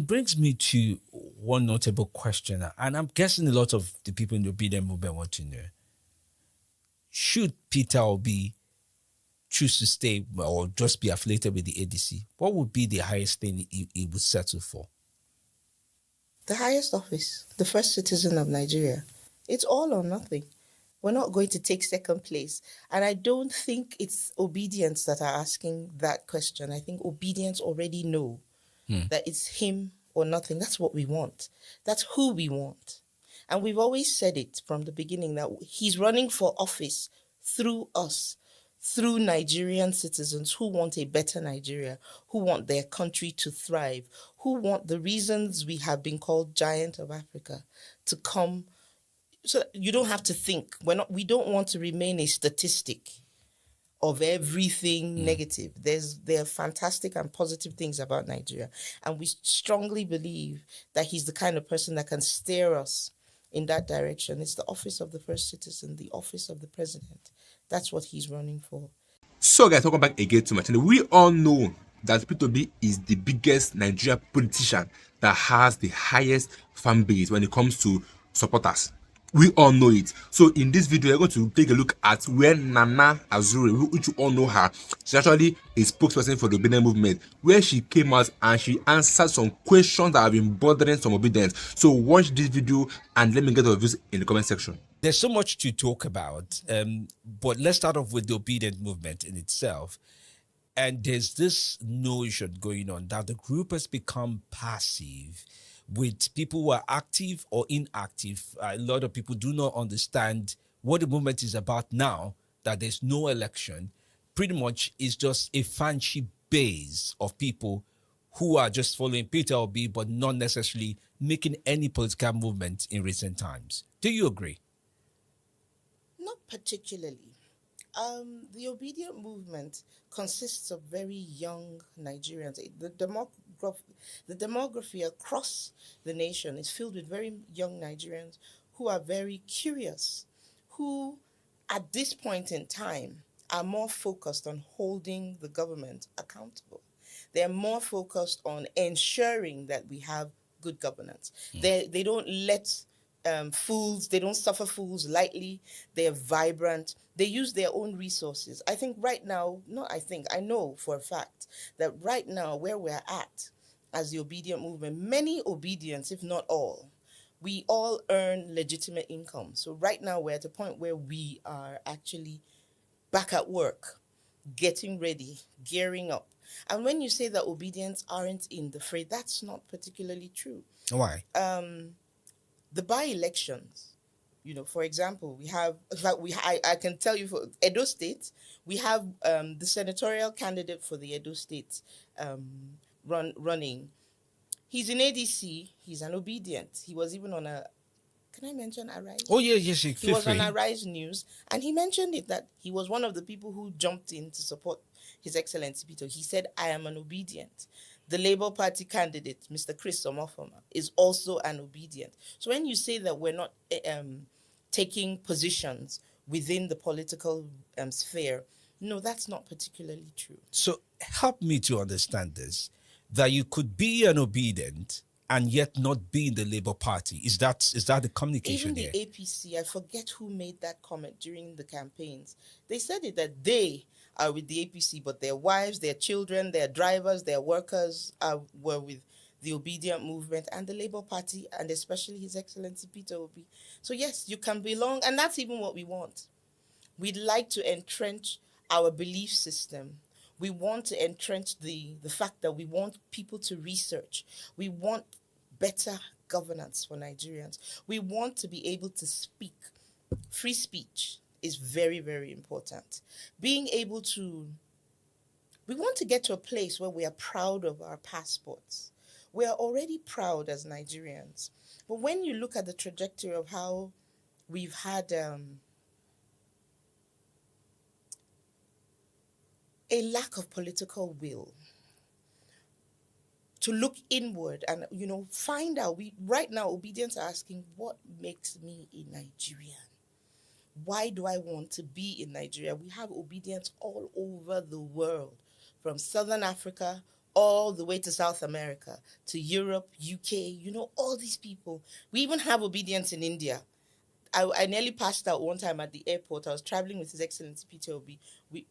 Brings me to one notable question, and I'm guessing a lot of the people in the obedient movement want to know: should Peter Obi choose to stay or just be affiliated with the ADC, what would be the highest thing he would settle for? The highest office, the first citizen of Nigeria. It's all or nothing. We're not going to take second place. And I don't think it's obedience that are asking that question. I think obedience already know that it's him or nothing. That's what we want. That's who we want. And we've always said it from the beginning that he's running for office through us, through Nigerian citizens who want a better Nigeria, who want their country to thrive, who want the reasons we have been called giant of Africa to come. So you don't have to think. We don't want to remain a statistic of everything negative. There are fantastic and positive things about Nigeria. And we strongly believe that he's the kind of person that can steer us in that direction. It's the office of the first citizen, the office of the president. That's what he's running for. So, guys, welcome back again to my channel. We all know that P2B is the biggest Nigerian politician that has the highest fan base when it comes to supporters. We all know it. So, in this video, we're going to take a look at where Nana Azure, which you all know her, she's actually a spokesperson for the Obedient movement, where she came out and she answered some questions that have been bothering some Obedience. So, watch this video and let me get your views in the comment section. There's so much to talk about, but let's start off with the obedient movement in itself. And there's this notion going on that the group has become passive with people who are active or inactive. A lot of people do not understand what the movement is about now, that there's no election. Pretty much it's just a fancy base of people who are just following Peter Obi, but not necessarily making any political movement in recent times. Do you agree? Not particularly. The obedient movement consists of very young Nigerians. The demography across the nation is filled with very young Nigerians who are very curious, who at this point in time are more focused on holding the government accountable. They're more focused on ensuring that we have good governance. They don't let fools, they don't suffer fools lightly. They're vibrant. They use their own resources. I think right now, not I think, I know for a fact that right now where we're at as the obedient movement, many obedients, if not all, we all earn legitimate income. So right now we're at a point where we are actually back at work, getting ready, gearing up. And when you say that obedients aren't in the fray, that's not particularly true. Why? The by-elections, for example, we have, in fact, I can tell you for Edo State, we have the senatorial candidate for the Edo State running. He's in ADC. He's an obedient. He was even on can I mention Arise? Oh, yeah, yes, he was on Arise News, and he mentioned it that he was one of the people who jumped in to support His Excellency Peter. He said, I am an obedient. The Labour Party candidate, Mr. Chris Omofoma, is also an obedient. So when you say that we're not taking positions within the political sphere, no, that's not particularly true. So help me to understand this, that you could be an obedient and yet not be in the Labour Party. Is that the communication here? Even the APC, I forget who made that comment during the campaigns. They said it that they are with the APC, but their wives, their children, their drivers, their workers were with the obedient movement and the Labour Party, and especially His Excellency Peter Obi. So yes, you can belong, and that's even what we want. We'd like to entrench our belief system. We want to entrench the fact that we want people to research. We want better governance for Nigerians. We want to be able to speak. Free speech is very, very important. Being able to, we want to get to a place where we are proud of our passports. We are already proud as Nigerians. But when you look at the trajectory of how we've had a lack of political will to look inward and, find out. Right now, obedience are asking, what makes me a Nigerian? Why do I want to be in Nigeria? We have obedience all over the world, from Southern Africa all the way to South America, to Europe, UK, all these people. We even have obedience in India. I nearly passed out one time at the airport. I was traveling with His Excellency Peter Obi. We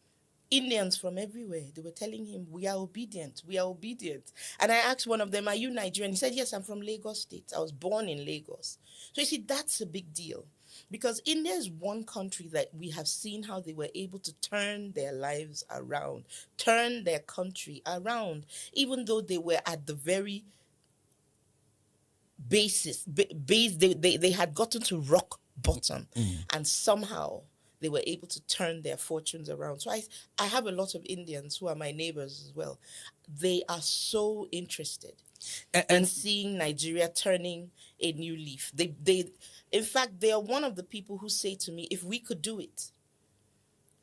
Indians from everywhere. They were telling him, "We are obedient. We are obedient." And I asked one of them, "Are you Nigerian?" He said, "Yes, I'm from Lagos State. I was born in Lagos." So you see, that's a big deal. Because India is one country that we have seen how they were able to turn their lives around, turn their country around, even though they were at the very base, they had gotten to rock bottom, and somehow they were able to turn their fortunes around. So I have a lot of Indians who are my neighbors as well. They are so interested in seeing Nigeria turning a new leaf. In fact, they are one of the people who say to me, if we could do it,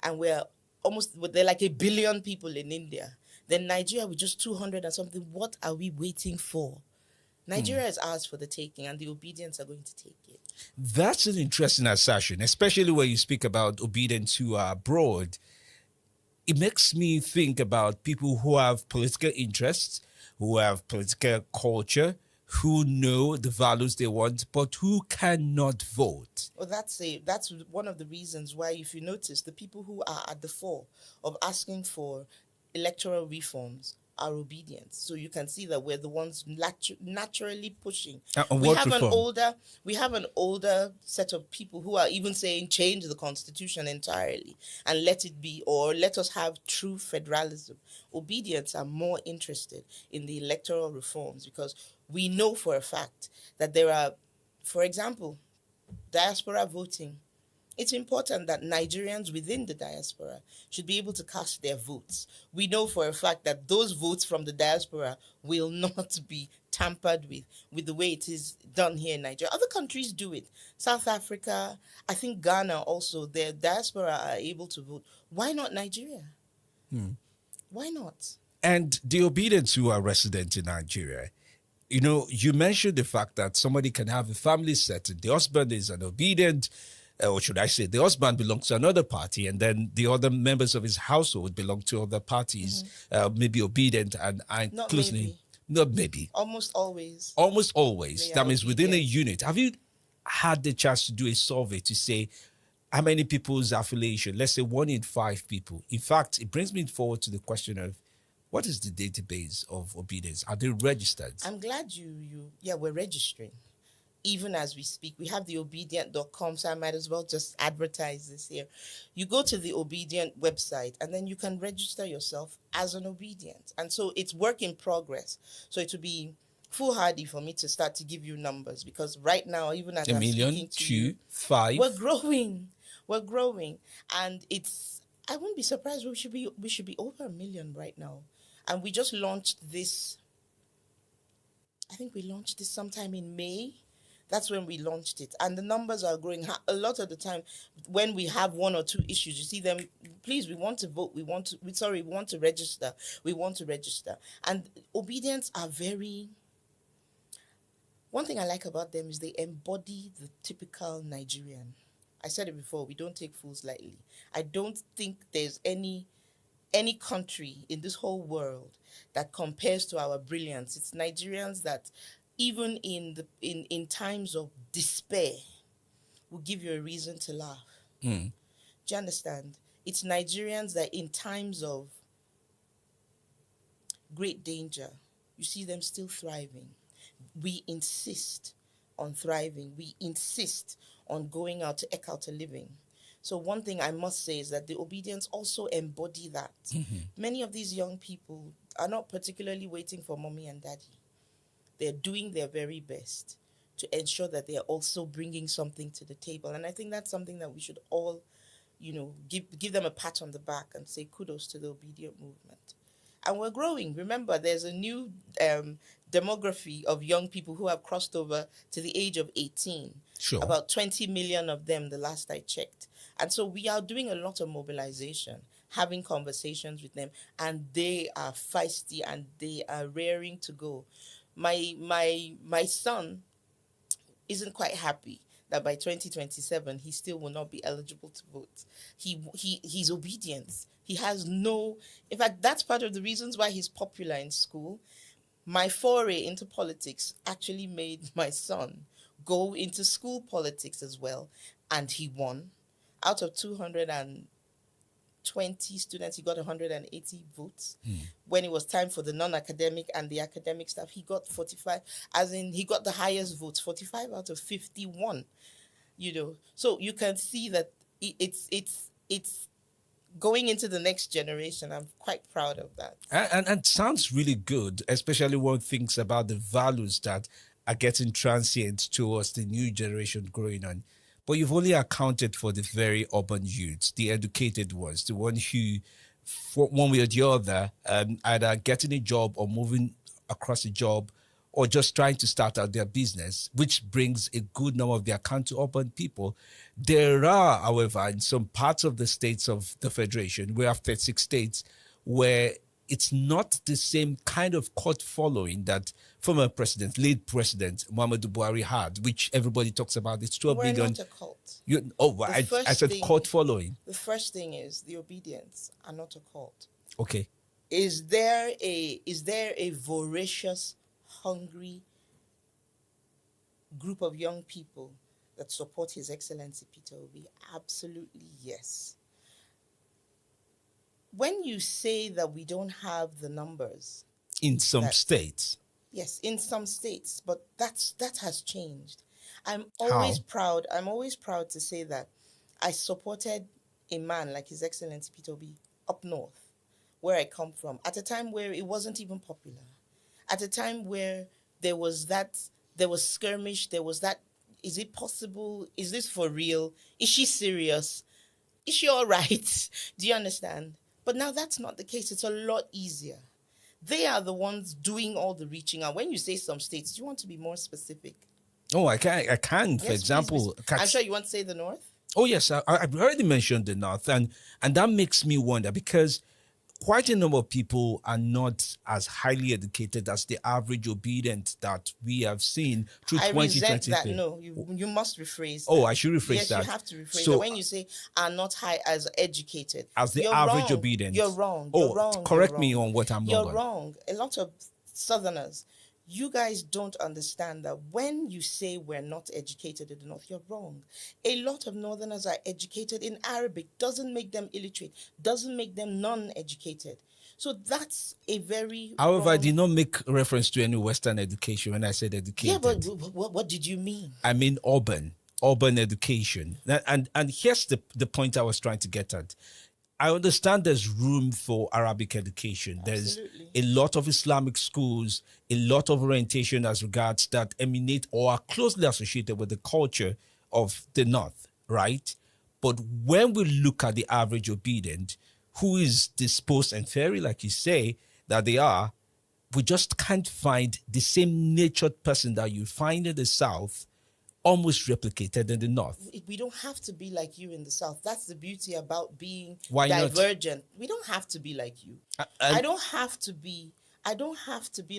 and they're like 1 billion people in India, then Nigeria with just 200 and something, what are we waiting for? Nigeria is ours for the taking, and the obedience are going to take it. That's an interesting assertion, especially when you speak about obedience who are abroad. It makes me think about people who have political interests, who have political culture, who know the values they want, but who cannot vote. Well, that's one of the reasons why, if you notice, the people who are at the fore of asking for electoral reforms are obedient. So you can see that we're the ones naturally pushing. We have an older set of people who are even saying change the constitution entirely and let it be, or let us have true federalism. Obedience are more interested in the electoral reforms because we know for a fact that there are, for example, diaspora voting. It's important that Nigerians within the diaspora should be able to cast their votes. We know for a fact that those votes from the diaspora will not be tampered with the way it is done here in Nigeria. Other countries do it. South Africa, I think Ghana also, their diaspora are able to vote. Why not Nigeria? Why not? And the obedience who are resident in Nigeria, you mentioned the fact that somebody can have a family setting. The husband is an obedient, or should I say, the husband belongs to another party, and then the other members of his household belong to other parties, maybe obedient and Not closely. maybe. Not maybe. Almost always. Almost always. They That are means within a obedient. unit. Have you had the chance to do a survey to say how many people's affiliation? Let's say 1 in 5 people. In fact, it brings me forward to the question of what is the database of obedience? Are they registered? I'm glad we're registering. Even as we speak, we have the obedient.com, so I might as well just advertise this here. You go to the Obedient website and then you can register yourself as an obedient. And so it's work in progress. So it will be foolhardy for me to start to give you numbers because right now, even as A I'm million, speaking to 2, you, 5. we're growing. And I wouldn't be surprised. We should be over 1 million right now. And we just launched this. I think we launched this sometime in May. That's when we launched it. And the numbers are growing. A lot of the time, when we have 1 or 2 issues, you see them, please, we want to vote. We want to register. We want to register. And obedience are one thing I like about them is they embody the typical Nigerian. I said it before, we don't take fools lightly. I don't think there's any country in this whole world that compares to our brilliance. It's Nigerians that, even in times of despair, will give you a reason to laugh. Do you understand? It's Nigerians that in times of great danger, you see them still thriving. We insist on thriving. We insist on going out to eke out a living. So one thing I must say is that the obedience also embody that. Many of these young people are not particularly waiting for mommy and daddy. They're doing their very best to ensure that they're also bringing something to the table. And I think that's something that we should all, give them a pat on the back and say kudos to the obedient movement. And we're growing. Remember, there's a new demography of young people who have crossed over to the age of 18. Sure. About 20 million of them, the last I checked. And so we are doing a lot of mobilization, having conversations with them, and they are feisty and they are raring to go. My son isn't quite happy that by 2027 he still will not be eligible to vote. He's obedient. He has no, in fact, that's part of the reasons why he's popular in school. My foray into politics actually made my son go into school politics as well, and he won. Out of 220 students, he got 180 votes. When it was time for the non-academic and the academic staff, he got 45, as in he got the highest votes, 45 out of 51. So you can see that it's going into the next generation. I'm quite proud of that. And sounds really good, especially one thinks about the values that are getting transient towards the new generation growing on. But you've only accounted for the very urban youths, the educated ones, the one who, for one way or the other, either getting a job or moving across a job or just trying to start out their business, which brings a good number of their account to urban people. There are, however, in some parts of the states of the Federation, we have 36 states, where it's not the same kind of cult following that former president, late president Muhammadu Buhari had, which everybody talks about. It's 12 We're million. not a cult. I said cult following. The first thing is the obedience are not a cult. Okay. Is there a voracious, hungry group of young people that support His Excellency Peter Obi? Absolutely yes. When you say that we don't have the numbers, in some states, yes, in some states, but that has changed. I'm always proud to say that I supported a man like His Excellency Peter Obi up north, where I come from, at a time where it wasn't even popular, at a time where there was skirmish, there was that, is it possible? Is this for real? Is she serious? Is she all right? Do you understand? But now that's not the case. It's a lot easier. They are the ones doing all the reaching out. When you say some states, do you want to be more specific? Oh, I can. For Yes, example, please. I'm sure you want to say the North. Oh yes, I've already mentioned the North, and that makes me wonder because quite a number of people are not as highly educated as the average obedient that we have seen through I 2023. resent that. No, you must rephrase that. Oh, I should rephrase yes, that. Yes, you have to rephrase that. When you say are not high as educated. As the you're average wrong. obedient. You're wrong. Oh, you're wrong. correct you're me wrong. on what I'm wrong You're on. wrong. A lot of Southerners, you guys don't understand that when you say we're not educated in the North, you're wrong. A lot of Northerners are educated in Arabic. Doesn't make them illiterate. Doesn't make them non-educated. So that's a very However, wrong... I did not make reference to any Western education when I said educated. Yeah, but what did you mean? I mean urban education. And here's the point I was trying to get at. I understand there's room for Arabic education. Absolutely. There's a lot of Islamic schools, a lot of orientation as regards that emanate or are closely associated with the culture of the North, right? But when we look at the average obedient, who is disposed and fairy, like you say, that they are, we just can't find the same natured person that you find in the South almost replicated in the North. We don't have to be like you in the South. That's the beauty about being Why divergent. not? We don't have to be like you. I don't have to be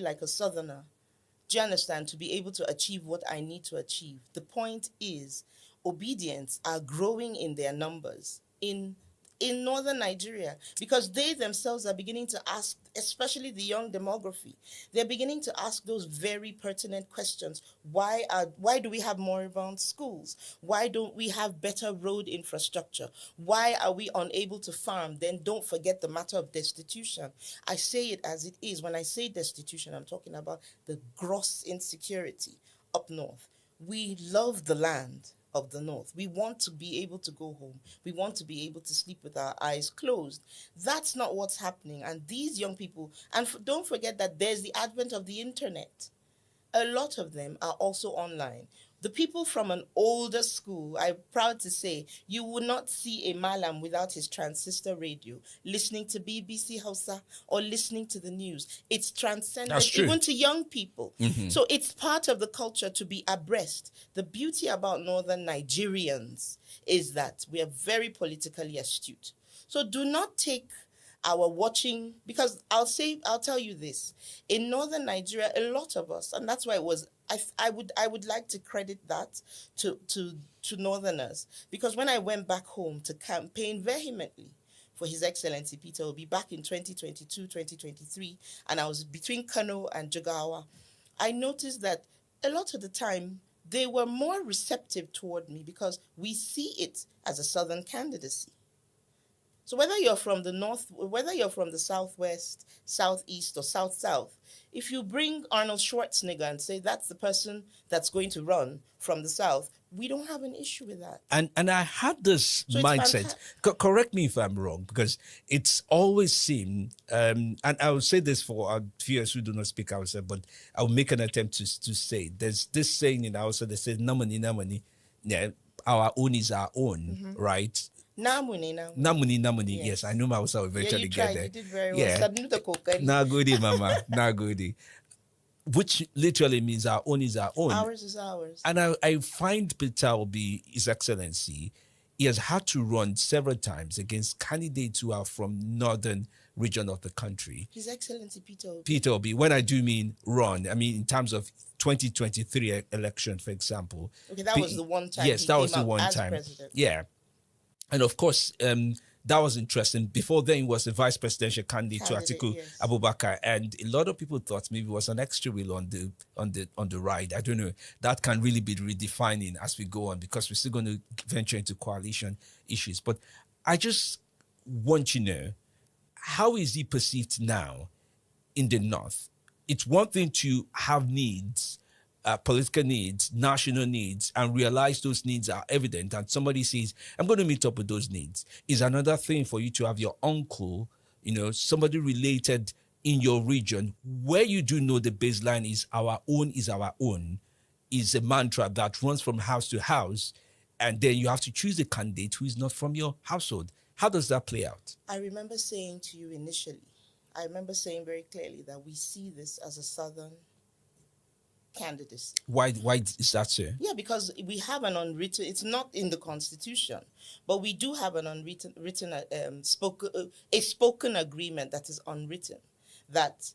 like a Southerner. Do you understand? To be able to achieve what I need to achieve. The point is, obedience are growing in their numbers in northern Nigeria, because they themselves are beginning to ask, especially the young demography, they're beginning to ask those very pertinent questions. Why do we have moribund schools? Why don't we have better road infrastructure? Why are we unable to farm? Then don't forget the matter of destitution. I say it as it is. When I say destitution, I'm talking about the gross insecurity up north. We love the land of the North. We want to be able to go home. We want to be able to sleep with our eyes closed. That's not what's happening. And these young people, and don't forget that there's the advent of the internet. A lot of them are also online. The people from an older school, I'm proud to say, you will not see a Malam without his transistor radio, listening to BBC Hausa or listening to the news. It's transcendent even to young people. Mm-hmm. So it's part of the culture to be abreast. The beauty about northern Nigerians is that we are very politically astute. So do not take our watching, because I'll tell you this, in northern Nigeria, a lot of us, and that's why it was, I would like to credit that to northerners, because when I went back home to campaign vehemently for His Excellency Peter Obi back in 2022, 2023, and I was between Kano and Jigawa, I noticed that a lot of the time they were more receptive toward me because we see it as a southern candidacy. So whether you're from the north, whether you're from the southwest, southeast, or south-south, if you bring Arnold Schwarzenegger and say that's the person that's going to run from the south, we don't have an issue with that. And I had this So it's mindset. Correct me if I'm wrong, because it's always seemed, and I will say this for our viewers who do not speak Hausa, but I'll make an attempt to say. There's this saying in Hausa that says, "Namani, namani," yeah, our own is our own, right? Namuni, namuni. Namuni. Yes, I know my Hausa will eventually you get tried. there. You did very well. Yeah. Sabnuta kokari. Nagodi, mama. Nagodi. Which literally means our own is our own. Ours is ours. And I find Peter Obi, His Excellency, he has had to run several times against candidates who are from northern region of the country. His Excellency Peter Obi. Peter Obi, when I do mean run, I mean in terms of 2023 election, for example. Okay, that was the one time. Yes, that was the one time. President. Yeah. And of course, that was interesting. Before then, he was a vice presidential candidate to Atiku Abubakar, and a lot of people thought maybe it was an extra wheel on the ride. I don't know. That can really be redefining as we go on, because we're still going to venture into coalition issues. But I just want you to know, how is he perceived now in the North? It's one thing to have needs, political needs, national needs, and realize those needs are evident, and somebody says, I'm going to meet up with those needs. Is another thing for you to have your uncle, somebody related in your region, where you do know the baseline is our own, is a mantra that runs from house to house, and then you have to choose a candidate who is not from your household. How does that play out? I remember saying to you initially, I remember saying very clearly that we see this as a southern candidacy. Why is that so? Yeah, because we have an unwritten, it's not in the Constitution, but we do have an spoken agreement that is unwritten, that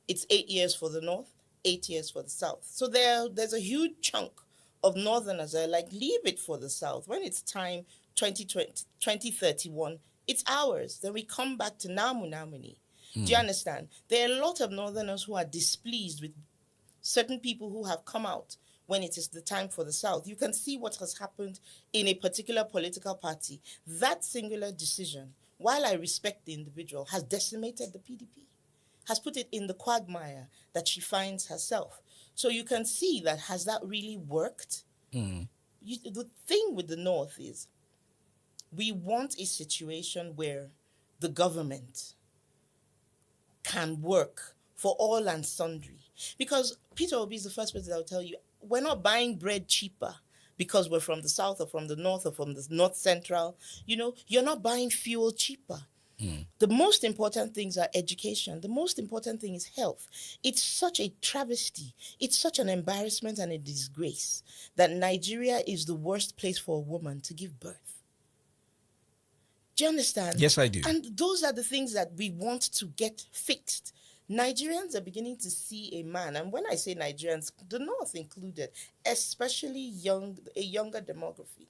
it's 8 years for the North, 8 years for the South. So there's a huge chunk of Northerners that are like, leave it for the South. When it's time, 2031, it's ours. Then we come back to Namuni. Do you understand? There are a lot of Northerners who are displeased with certain people who have come out when it is the time for the South. You can see what has happened in a particular political party. That singular decision, while I respect the individual, has decimated the PDP, has put it in the quagmire that she finds herself. So you can see that, has that really worked? The thing with the North is, we want a situation where the government can work for all and sundry. Because Peter Obi is the first person that will tell you, we're not buying bread cheaper because we're from the South or from the North or from the North Central. You're not buying fuel cheaper. The most important things are education. The most important thing is health. It's such a travesty. It's such an embarrassment and a disgrace that Nigeria is the worst place for a woman to give birth. Do you understand? Yes, I do. And those are the things that we want to get fixed. Nigerians are beginning to see a man, and when I say Nigerians, the North included, especially a younger demography.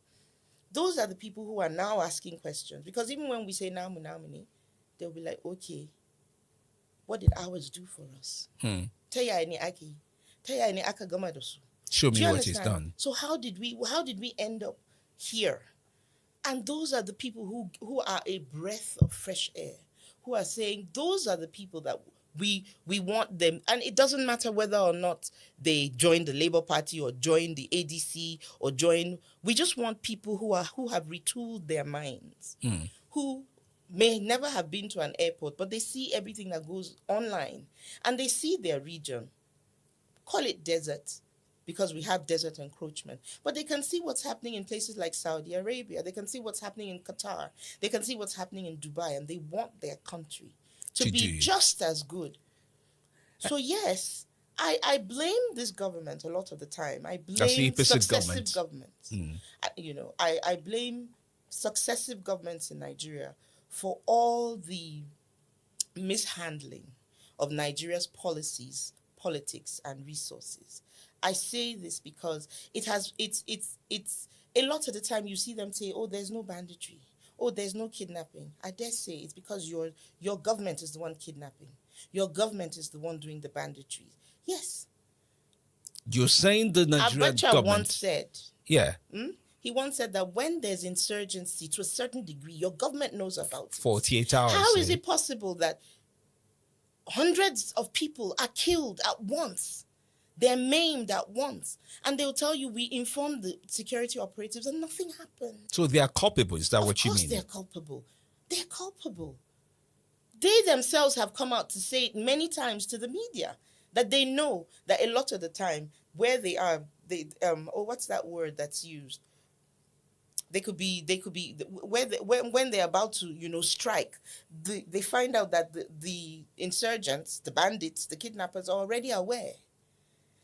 Those are the people who are now asking questions. Because even when we say Namuni, they'll be like, okay, what did ours do for us? Show me what is done. So how did we end up here? And those are the people who are a breath of fresh air, who are saying those are the people that we want them. And it doesn't matter whether or not they join the Labour Party or join the ADC or we just want people who have retooled their minds, who may never have been to an airport, but they see everything that goes online and they see their region. Call it desert, because we have desert encroachment. But they can see what's happening in places like Saudi Arabia. They can see what's happening in Qatar. They can see what's happening in Dubai, and they want their country to be just as good. So yes, I blame this government a lot of the time. I blame successive governments. I blame successive governments in Nigeria for all the mishandling of Nigeria's policies, politics, and resources. I say this because it's a lot of the time you see them say, oh, there's no banditry. oh, there's no kidnapping. I dare say it's because your government is the one kidnapping. Your government is the one doing the banditry. Yes. You're saying the Nigerian Abacha government. once said, Yeah. he once said that when there's insurgency to a certain degree, your government knows about it. 48 hours. How is it possible that hundreds of people are killed at once? They're maimed at once. And they'll tell you, we informed the security operatives and nothing happened. So they are culpable. Is that what you Of mean? course they're culpable. They're culpable. They themselves have come out to say it many times to the media that they know that a lot of the time where they are, what's that word that's used? They could be when they're about to strike, they find out that the insurgents, the bandits, the kidnappers are already aware.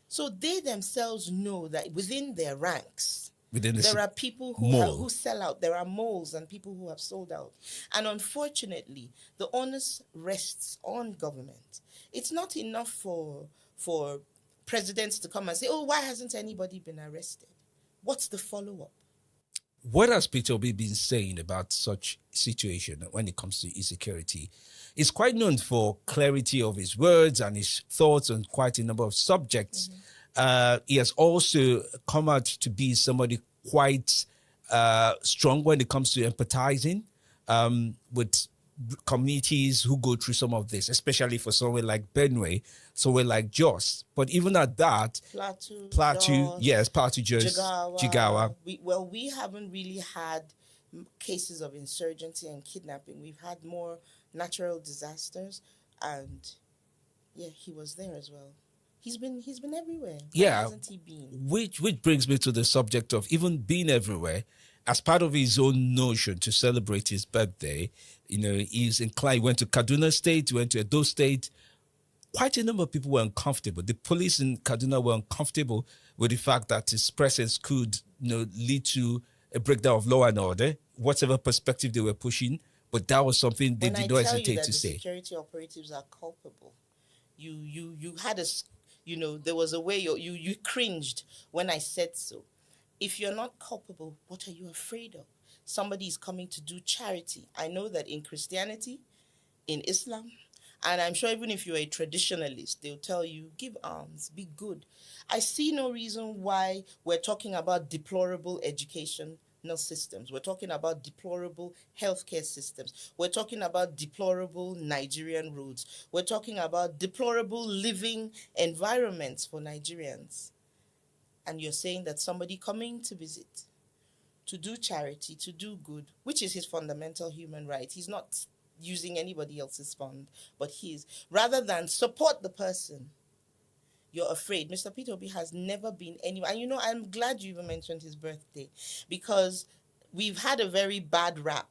So they themselves know that within their ranks, there are people who sell out. There are moles and people who have sold out. And unfortunately, the onus rests on government. It's not enough for presidents to come and say, oh, why hasn't anybody been arrested? What's the follow-up? What has Peter Obi been saying about such situation when it comes to insecurity? He's quite known for clarity of his words and his thoughts on quite a number of subjects. He has also come out to be somebody quite strong when it comes to empathizing with communities who go through some of this, especially for somewhere like Benue, somewhere like Jos. But even at that, Plateau, yes, Plateau, Jos, Jigawa. We haven't really had cases of insurgency and kidnapping. We've had more natural disasters, and he was there as well. He's been everywhere. Where hasn't he been? Which brings me to the subject of even being everywhere. As part of his own notion to celebrate his birthday, he's inclined. He went to Kaduna State, went to Edo State. Quite a number of people were uncomfortable. The police in Kaduna were uncomfortable with the fact that his presence could, lead to a breakdown of law and order, whatever perspective they were pushing. But that was something they did not hesitate to say. Security operatives are culpable. You had there was a way you cringed when I said so. If you're not culpable, what are you afraid of? Somebody is coming to do charity. I know that in Christianity, in Islam, and I'm sure even if you're a traditionalist, they'll tell you, give alms, be good. I see no reason why we're talking about deplorable educational systems. We're talking about deplorable healthcare systems. We're talking about deplorable Nigerian roads. We're talking about deplorable living environments for Nigerians. And you're saying that somebody coming to visit, to do charity, to do good, which is his fundamental human right. He's not using anybody else's fund, but rather than support the person, you're afraid. Mr. Peter Obi has never been anywhere. And I'm glad you even mentioned his birthday, because we've had a very bad rap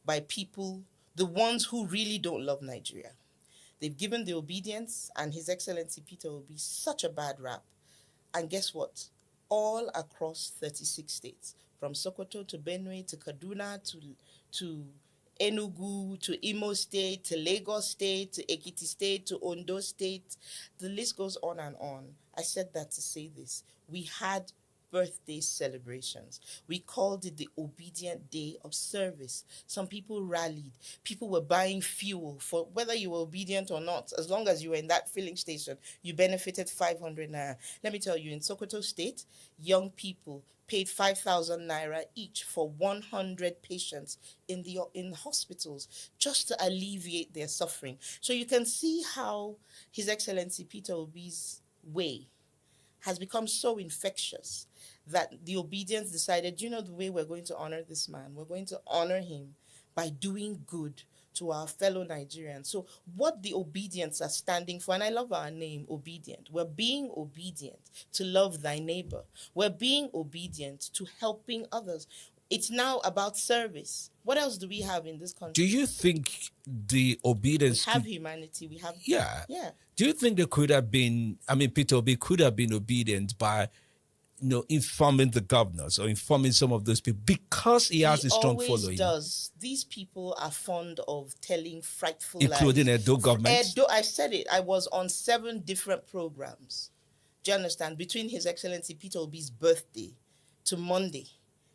by people, the ones who really don't love Nigeria. They've given the Obedience and His Excellency Peter Obi such a bad rap. And guess what? All across 36 states, from Sokoto to Benue to Kaduna to Enugu to Imo State to Lagos State to Ekiti State to Ondo State, the list goes on and on. I said that to say this. We had birthday celebrations. We called it the Obedient Day of Service. Some people rallied. People were buying fuel for whether you were obedient or not. As long as you were in that filling station, you benefited 500 naira. Let me tell you, in Sokoto State, young people paid 5,000 naira each for 100 patients in hospitals just to alleviate their suffering. So you can see how His Excellency Peter Obi's way has become so infectious that the Obedience decided, the way we're going to honor this man? We're going to honor him by doing good to our fellow Nigerians. So what the Obedience are standing for, and I love our name, Obedient. We're being obedient to love thy neighbor. We're being obedient to helping others. It's now about service. What else do we have in this country? Do you think the Obedience... We have humanity. We have... Yeah. Yeah. Do you think there could have been... Peter Obi could have been obedient by, informing the governors or informing some of those people because he has a strong following? He always does. These people are fond of telling frightful lies. Including Edo government? I said it. I was on 7 different programs. Do you understand? Between His Excellency Peter Obi's birthday to Monday.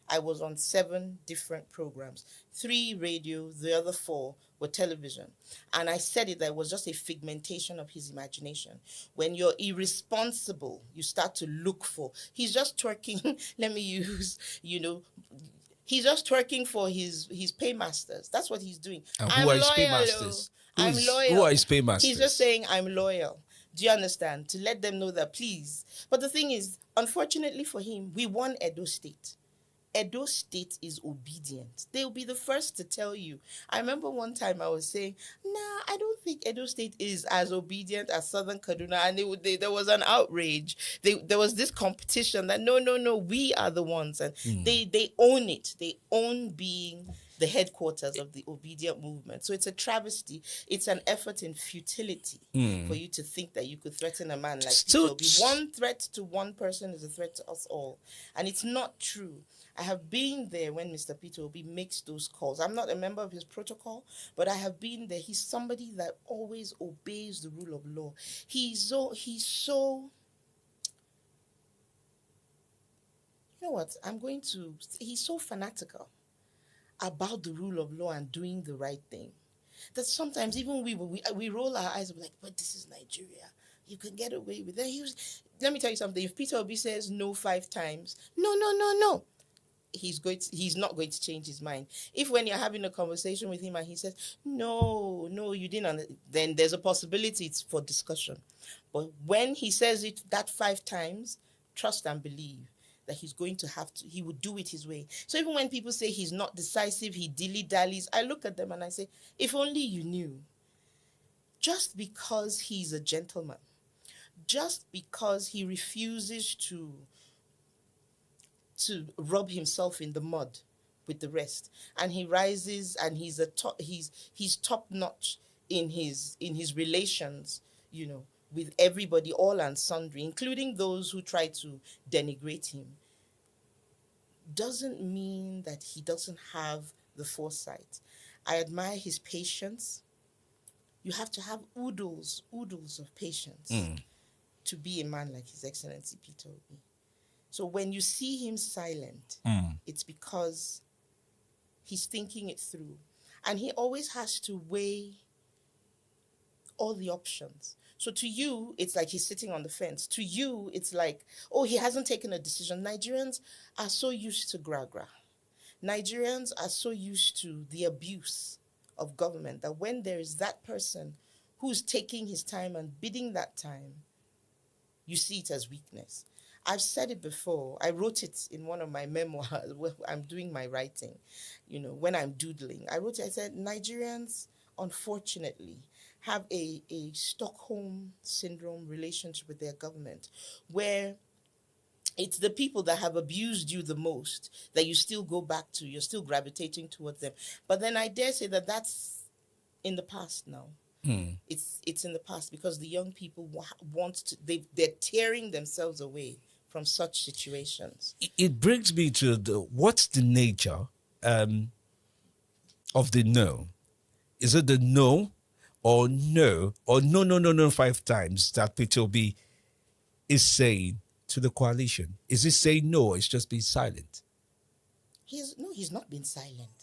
I was on 7 different programs, 3 radio, the other 4 were television. And I said it, that it was just a figmentation of his imagination. When you're irresponsible, you start to look for, he's just twerking, let me use, he's just twerking for his paymasters. That's what he's doing. And I'm who are his loyal. paymasters? I'm loyal. Who are his paymasters? He's just saying, I'm loyal. Do you understand? To let them know that, please. But the thing is, unfortunately for him, we won Edo State. Edo State is obedient. They'll be the first to tell you. I remember one time I was saying, I don't think Edo State is as obedient as Southern Kaduna. And there was an outrage. There was this competition that, no, we are the ones. And they own it. They own being the headquarters of the obedient movement. So it's a travesty. It's an effort in futility for you to think that you could threaten a man like Peter Obi. One threat to one person is a threat to us all. And it's not true. I have been there when Mr. Peter Obi makes those calls. I'm not a member of his protocol, but I have been there. He's somebody that always obeys the rule of law. He's so you know what? He's so fanatical about the rule of law and doing the right thing that sometimes even we roll our eyes and be like, but this is Nigeria. You can get away with it. Let me tell you something. If Peter Obi says no 5 times, no. He's not going to change his mind. If when you're having a conversation with him and he says, no, you didn't, then there's a possibility it's for discussion. But when he says it that 5 times, trust and believe that he would do it his way. So even when people say he's not decisive, he dilly-dallies, I look at them and I say, if only you knew. Just because he's a gentleman, just because he refuses to rub himself in the mud with the rest, and he rises and he's top notch in his relations, with everybody, all and sundry, including those who try to denigrate him, doesn't mean that he doesn't have the foresight. I admire his patience. You have to have oodles of patience to be a man like His Excellency Peter Obi. So when you see him silent, it's because he's thinking it through. And he always has to weigh all the options. So to you, it's like he's sitting on the fence. To you, it's like, oh, he hasn't taken a decision. Nigerians are so used to gra-gra. Nigerians are so used to the abuse of government that when there is that person who's taking his time and bidding that time, you see it as weakness. I've said it before. I wrote it in one of my memoirs when I'm doing my writing, when I'm doodling. I said, Nigerians, unfortunately, have a Stockholm syndrome relationship with their government, where it's the people that have abused you the most that you still go back to. You're still gravitating towards them. But then I dare say that that's in the past now. It's in the past because the young people they're tearing themselves away from such situations. It brings me to what's the nature of the no? Is it the no or no 5 times that Peter Obi is saying to the coalition? Is he saying no or is just being silent? He's not been silent.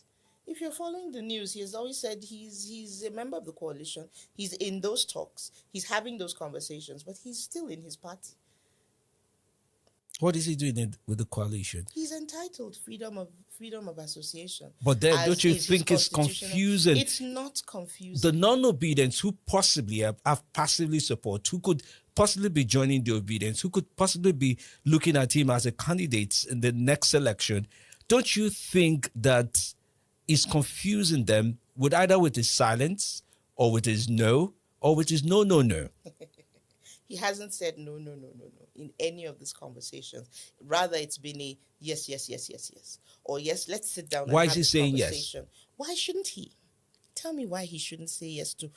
If you're following the news, he has always said he's a member of the coalition. He's in those talks. He's having those conversations, but he's still in his party. What is he doing with the coalition? He's entitled freedom of association. But then don't you think it's confusing? It's not confusing. The non-obedients who possibly have passively support, who could possibly be joining the obedients, who could possibly be looking at him as a candidate in the next election, don't you think that is confusing them either with his silence or with his no or with his no. He hasn't said no in any of these conversations. Rather, it's been a yes. Or yes, let's sit down and why have is he this saying conversation. Yes? Why shouldn't he? Tell me why he shouldn't say yes to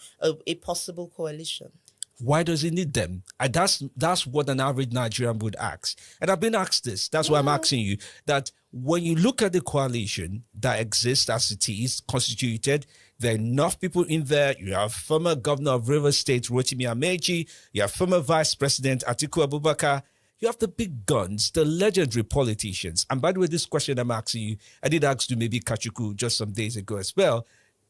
a possible coalition. Why does he need them? That's what an average Nigerian would ask. And I've been asked this. That's why I'm asking you that when you look at the coalition that exists as it is constituted, there are enough people in there. You have former governor of Rivers State, Rotimi Amechi. You have former Vice President Atiku Abubakar. You have the big guns, the legendary politicians. And by the way, this question I'm asking you, I did ask you maybe Kachuku just some days ago as well.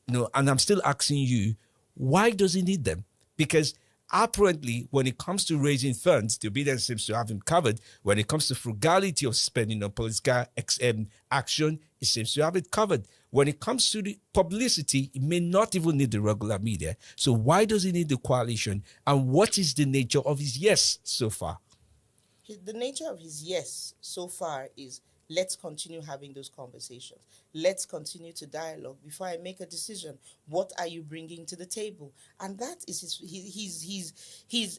And I'm still asking you, why does he need them? Because apparently, when it comes to raising funds, the obedience seems to have him covered. When it comes to frugality of spending on political action, it seems to have it covered. When it comes to the publicity, it may not even need the regular media. So why does he need the coalition? And what is the nature of his yes so far? The nature of his yes so far is, let's continue having those conversations. Let's continue to dialogue before I make a decision. What are you bringing to the table? And that is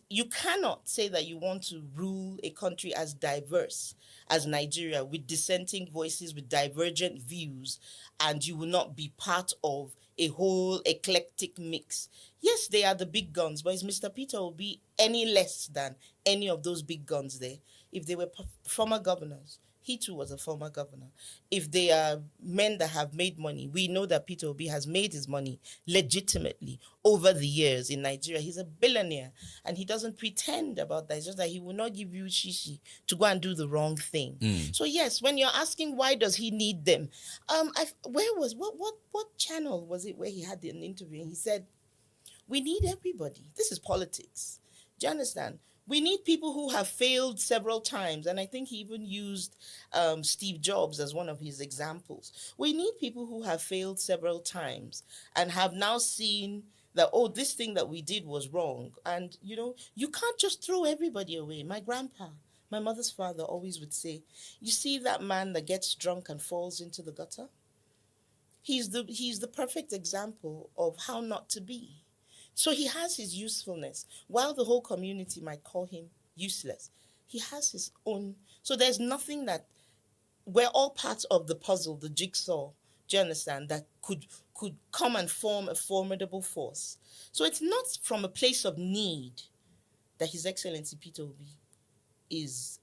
you cannot say that you want to rule a country as diverse as Nigeria, with dissenting voices, with divergent views, and you will not be part of a whole eclectic mix. Yes, they are the big guns, but is Mr. Peter Obi any less than any of those big guns there? If they were former governors, he too was a former governor. If they are men that have made money, we know that Peter Obi has made his money legitimately over the years in Nigeria. He's a billionaire, and he doesn't pretend about that. It's just that he will not give you shishi to go and do the wrong thing. So yes, when you're asking why does he need them, what channel was it where he had an interview and he said, we need everybody. This is politics. Do you understand? We need people who have failed several times. And I think he even used Steve Jobs as one of his examples. We need people who have failed several times and have now seen that, oh, this thing that we did was wrong. And, you can't just throw everybody away. My grandpa, my mother's father, always would say, you see that man that gets drunk and falls into the gutter? He's the perfect example of how not to be. So he has his usefulness. While the whole community might call him useless, he has his own. So there's nothing that, we're all part of the puzzle, the jigsaw, do you understand, that could come and form a formidable force. So it's not from a place of need that His Excellency Peter Obi is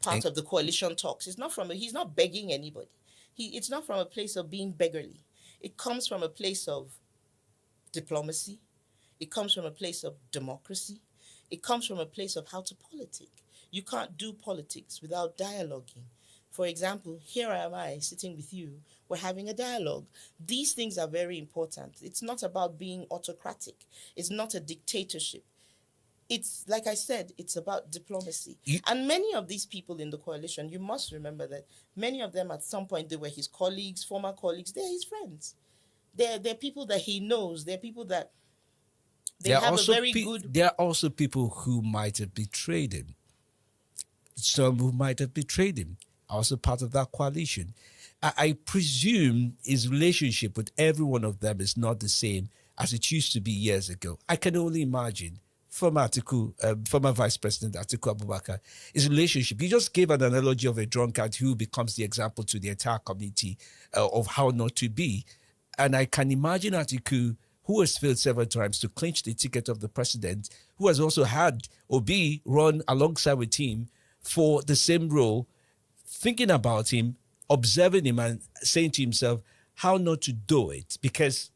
part of the coalition talks. He's not begging anybody. It's not from a place of being beggarly. It comes from a place of diplomacy. It comes from a place of democracy. It comes from a place of how to politic. You can't do politics without dialoguing. For example, here am I sitting with you. We're having a dialogue. These things are very important. It's not about being autocratic. It's not a dictatorship. It's, like I said, it's about diplomacy. And many of these people in the coalition, you must remember that many of them at some point, they were his colleagues, former colleagues. They're his friends. They're people that he knows. They're people that There are also people who might have betrayed him. Some who might have betrayed him, also part of that coalition. I presume his relationship with every one of them is not the same as it used to be years ago. I can only imagine former Vice President Atiku Abubakar, his relationship. He just gave an analogy of a drunkard who becomes the example to the entire community of how not to be. And I can imagine Atiku, who has failed several times to clinch the ticket of the president, who has also had Obi run alongside with him for the same role, thinking about him, observing him and saying to himself how not to do it. Because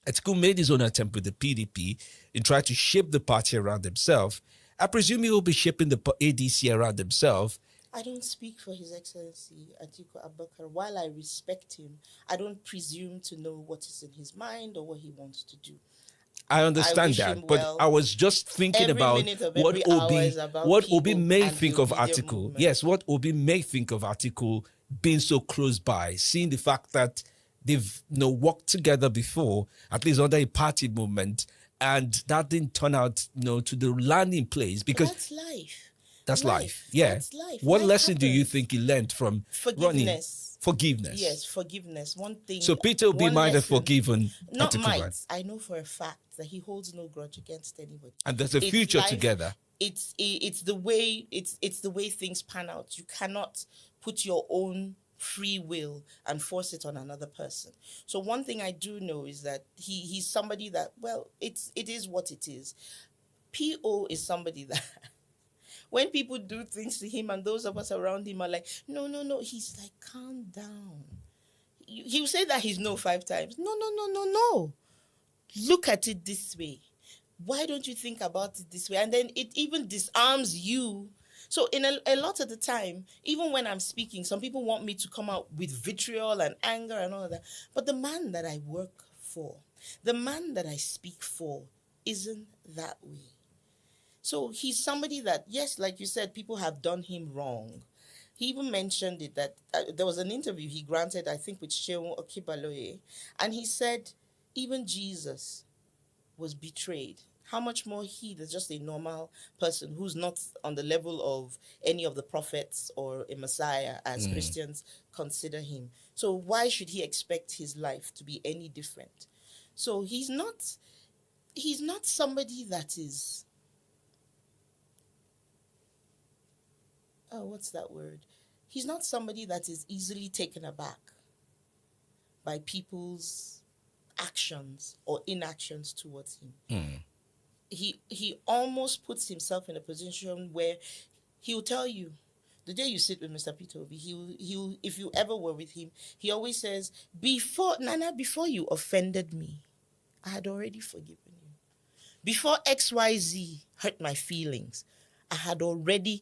Atiku made his own attempt with the PDP in trying to shape the party around himself. I presume he will be shaping the ADC around himself. I don't speak for His Excellency Atiku Abubakar. While I respect him, I don't presume to know what is in his mind or what he wants to do. I understand that, but I was just thinking about what Obi may think of Atiku. Yes, what Obi may think of Atiku being so close by, seeing the fact that they've worked together before, at least under a party movement, and that didn't turn out to the landing place because that's life. That's life. Yeah. That's life. What lesson do you think he learned from running? Forgiveness. Yes, forgiveness. One thing. So Peter Obi might have forgiven. Not might. I know for a fact that he holds no grudge against anybody. And there's a future together. It's the way things pan out. You cannot put your own free will and force it on another person. So one thing I do know is that he's somebody that, well, it is what it is. P.O. is somebody that when people do things to him and those of us around him are like, no, he's like, calm down. He will say that he's no 5 times. No. Look at it this way. Why don't you think about it this way? And then it even disarms you So in a lot of the time, even when I'm speaking, some people want me to come out with vitriol and anger and all of that. But the man that I work for, the man that I speak for, isn't that way. So he's somebody that, yes, like you said, people have done him wrong. He even mentioned it that there was an interview he granted, I think, with Sheon Okibaloye, and he said even Jesus was betrayed. How much more he, that's just a normal person who's not on the level of any of the prophets or a Messiah, as Christians consider him. So why should he expect his life to be any different? So he's not somebody that is, what's that word? He's not somebody that is easily taken aback by people's actions or inactions towards him. He almost puts himself in a position where he'll tell you, the day you sit with Mr. Peter Obi, he'll if you ever were with him, he always says, before you offended me, I had already forgiven you. Before XYZ hurt my feelings, I had already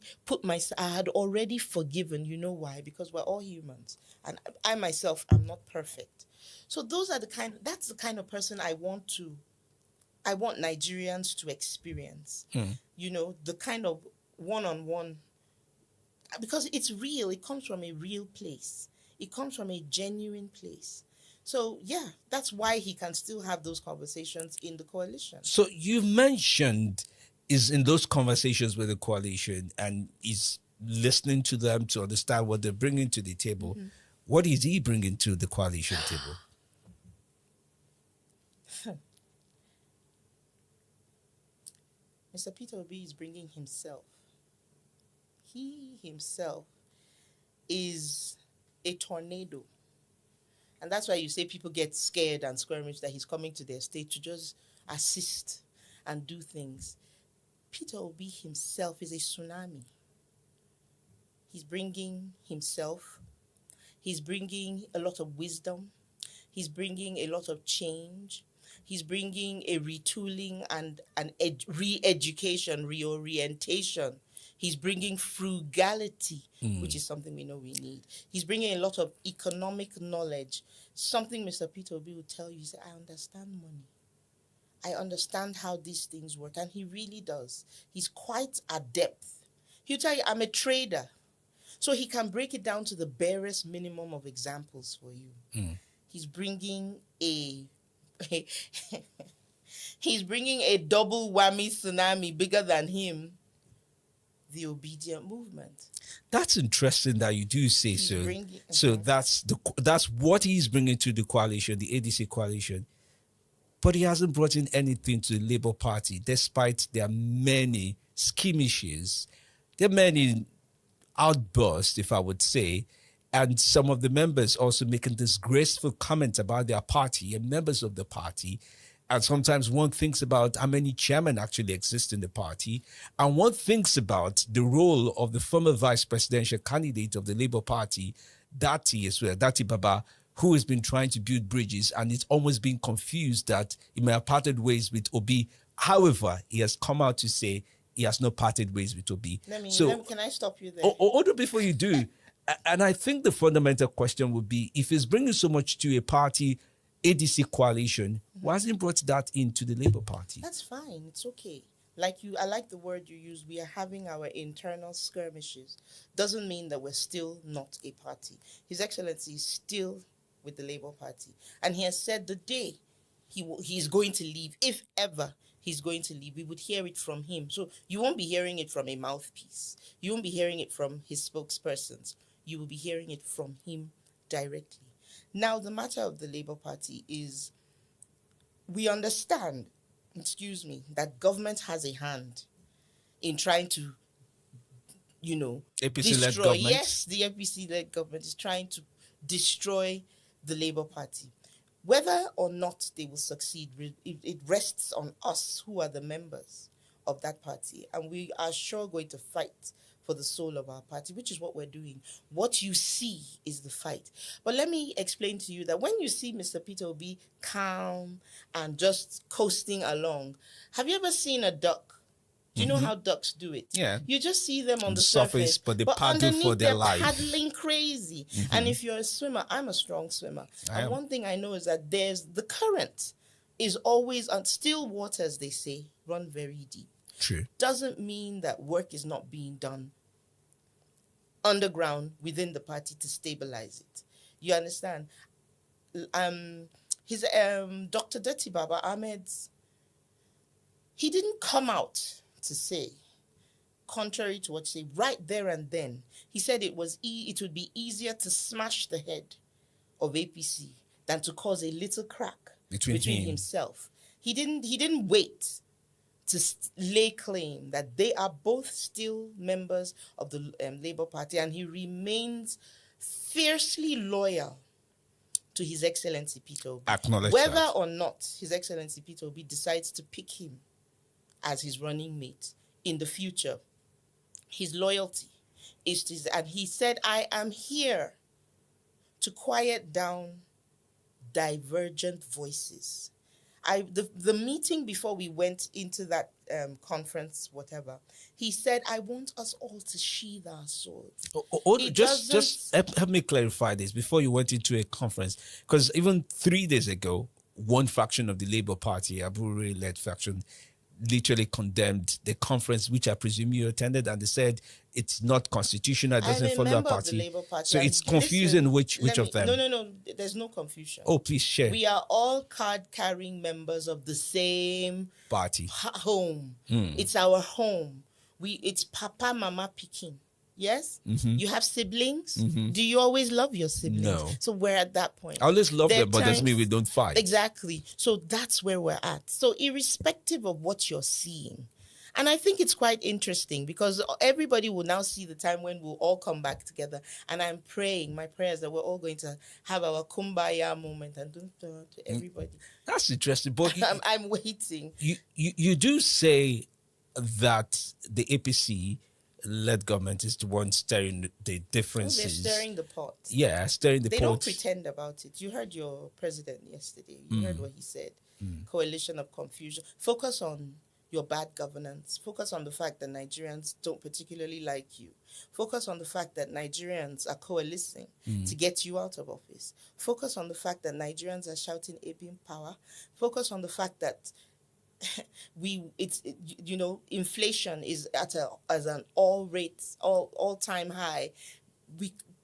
forgiven. You know why? Because we're all humans. And I myself am not perfect. So that's the kind of person I want Nigerians to experience. You know, the kind of one-on-one, because it's real. It comes from a real place. It comes from a genuine place. So, yeah, that's why he can still have those conversations in the coalition. So you've mentioned is in those conversations with the coalition and is listening to them to understand what they're bringing to the table. What is he bringing to the coalition table? Mr. Peter Obi is bringing himself. He himself is a tornado. And that's why you say people get scared and skirmish that he's coming to their state to just assist and do things. Peter Obi himself is a tsunami. He's bringing himself. He's bringing a lot of wisdom. He's bringing a lot of change. He's bringing a retooling and an re-education, reorientation. He's bringing frugality, which is something we know we need. He's bringing a lot of economic knowledge, something Mr. Peter Obi will tell you. He said, I understand money. I understand how these things work. And he really does. He's quite adept. He'll tell you, I'm a trader. So he can break it down to the barest minimum of examples for you. He's bringing he's bringing a double whammy tsunami bigger than him, the obedient movement. That's interesting that you do say so. So that's what he's bringing to the coalition, the ADC coalition. But he hasn't brought in anything to the Labour Party, despite there are many skirmishes, there are many outbursts, if I would say, and some of the members also making disgraceful comments about their party and members of the party. And sometimes one thinks about how many chairmen actually exist in the party. And one thinks about the role of the former vice presidential candidate of the Labour Party, Dati as well, Dati Baba, who has been trying to build bridges, and it's almost been confused that he may have parted ways with Obi. However, he has come out to say he has not parted ways with Obi. Can I stop you there? Order before you do. And I think the fundamental question would be, if he's bringing so much to a party, ADC coalition, why hasn't he brought that into the Labour Party? That's fine. It's okay. I like the word you use. We are having our internal skirmishes. Doesn't mean that we're still not a party. His Excellency is still with the Labour Party. And he has said the day he's going to leave, if ever he's going to leave, we would hear it from him. So you won't be hearing it from a mouthpiece. You won't be hearing it from his spokespersons. You will be hearing it from him directly. Now, the matter of the Labour Party is, we understand, that government has a hand in trying to, APC-led government. Yes, the APC-led government is trying to destroy the Labour Party. Whether or not they will succeed, it rests on us who are the members of that party. And we are sure going to fight for the soul of our party, which is what we're doing. What you see is the fight. But let me explain to you that when you see Mr. Peter Obi calm and just coasting along, have you ever seen a duck Do you know how ducks do it? Yeah. You just see them on the surface, surface, but they paddle underneath for their they're life. paddling crazy. And if you're a swimmer, I'm a strong swimmer. And one thing I know is that there's the current is always on still waters, they say, run very deep. True. Doesn't mean that work is not being done underground within the party to stabilize it. You understand? His Dr. Dirty Baba Ahmed's, he didn't come out to say, contrary to what you say, right there and then, he said it would be easier to smash the head of APC than to cause a little crack between himself. He didn't wait to lay claim that they are both still members of the Labour Party, and he remains fiercely loyal to His Excellency Peter Obi. Acknowledge whether that. or not His Excellency Peter Obi decides to pick him as his running mate in the future, his loyalty is to, and he said, I am here to quiet down divergent voices. The meeting before we went into that conference, whatever, he said, I want us all to sheathe our swords. Just help me clarify this before you went into a conference, because even 3 days ago, one faction of the Labour Party, Abure-led faction, literally condemned the conference, which I presume you attended, and they said it's not constitutional, it doesn't follow the party. So it's confusing which of them. No, there's no confusion. Oh, please share. We are all card-carrying members of the same party. Home. It's our home. It's Papa, Mama, Pikin. Yes? You have siblings? Do you always love your siblings? No. So we're at that point. I always love them, but doesn't mean we don't fight. Exactly. So that's where we're at. So irrespective of what you're seeing, and I think it's quite interesting because everybody will now see the time when we'll all come back together. And I'm praying, my prayers that we're all going to have our kumbaya moment and to everybody. That's interesting. But I'm waiting. You do say that the APC led government is the one stirring the differences. They're stirring the pot. Yeah, stirring the pot. They don't pretend about it. You heard your president yesterday. You heard what he said. Coalition of confusion. Focus on your bad governance. Focus on the fact that Nigerians don't particularly like you. Focus on the fact that Nigerians are coalescing to get you out of office. Focus on the fact that Nigerians are shouting Abim power. Focus on the fact that inflation is at an all-time high.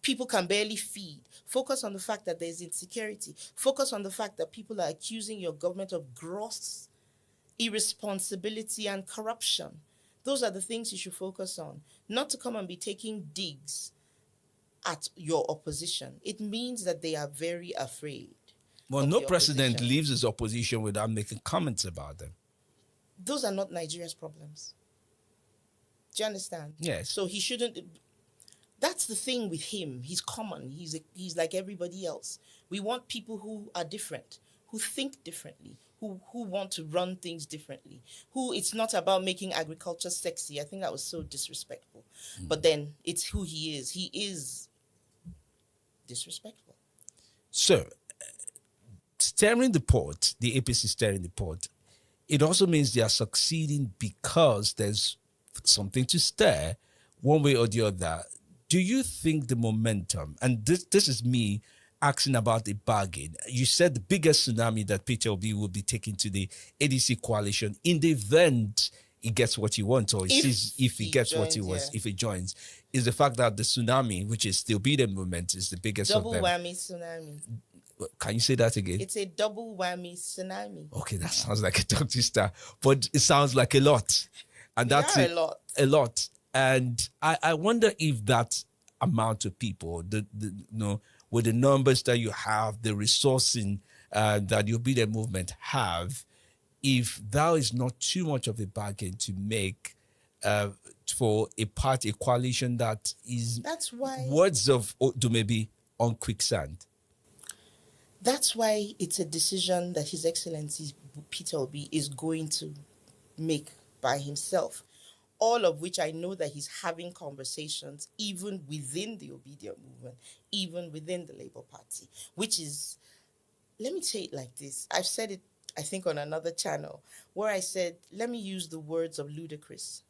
People can barely feed. Focus on the fact that there's insecurity. Focus on the fact that people are accusing your government of gross irresponsibility and corruption. Those are the things you should focus on, not to come and be taking digs at your opposition. It means that they are very afraid. Well, no president leaves his opposition without making comments about them. Those are not Nigeria's problems. Do you understand? Yes. So he shouldn't. That's the thing with him. He's common. He's like everybody else. We want people who are different, who think differently, who want to run things differently, who it's not about making agriculture sexy. I think that was so disrespectful. But then it's who he is. He is disrespectful. So, stirring the pot, the APC stirring the pot, it also means they are succeeding because there's something to stir one way or the other. Do you think the momentum, and this is me asking about the bargain, you said the biggest tsunami that Peter Obi will be taking to the ADC coalition in the event he gets what he wants, or if he gets what he wants, if he joins, is the fact that the tsunami, which is the obedient movement, is the biggest double of them. Whammy tsunami. Can you say that again? It's a double whammy tsunami. Okay, that sounds like a Dr. Star, but it sounds like a lot. And that's a lot. A lot. And I wonder if that amount of people, with the numbers that you have, the resourcing that the obedient movement have, if that is not too much of a bargain to make for a party, a coalition that is, that's why, words of Dumebi, on quicksand. That's why it's a decision that His Excellency Peter Obi is going to make by himself. All of which I know that he's having conversations even within the obedient movement, even within the Labour Party, which is, let me say it like this. I've said it I think on another channel, where I said, let me use the words of Ludacris.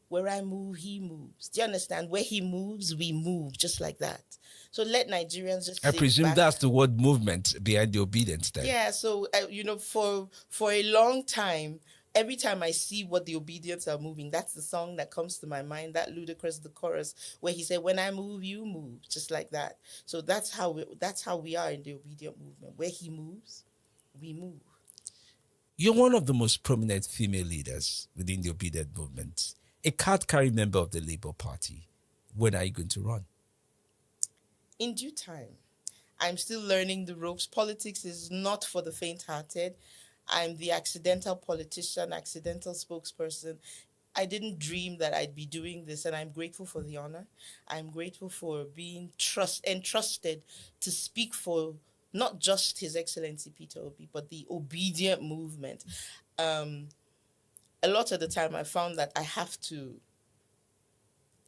Where I move, he moves. Do you understand? Where he moves, we move, just like that. So let Nigerians just I sit presume back. that's the word movement behind the obedience then. Yeah, so for a long time, every time I see what the Obedience are moving, that's the song that comes to my mind. That Ludacris, the chorus, where he said, "When I move, you move," just like that. So that's how we are in the Obedient movement. Where he moves, we move. You're one of the most prominent female leaders within the obedient movement, a card-carrying member of the Labour Party. When are you going to run? In due time. I'm still learning the ropes. Politics is not for the faint-hearted. I'm the accidental politician, accidental spokesperson. I didn't dream that I'd be doing this, and I'm grateful for the honor. I'm grateful for being entrusted to speak for not just His Excellency Peter Obi, but the obedient movement. A lot of the time, I found that I have to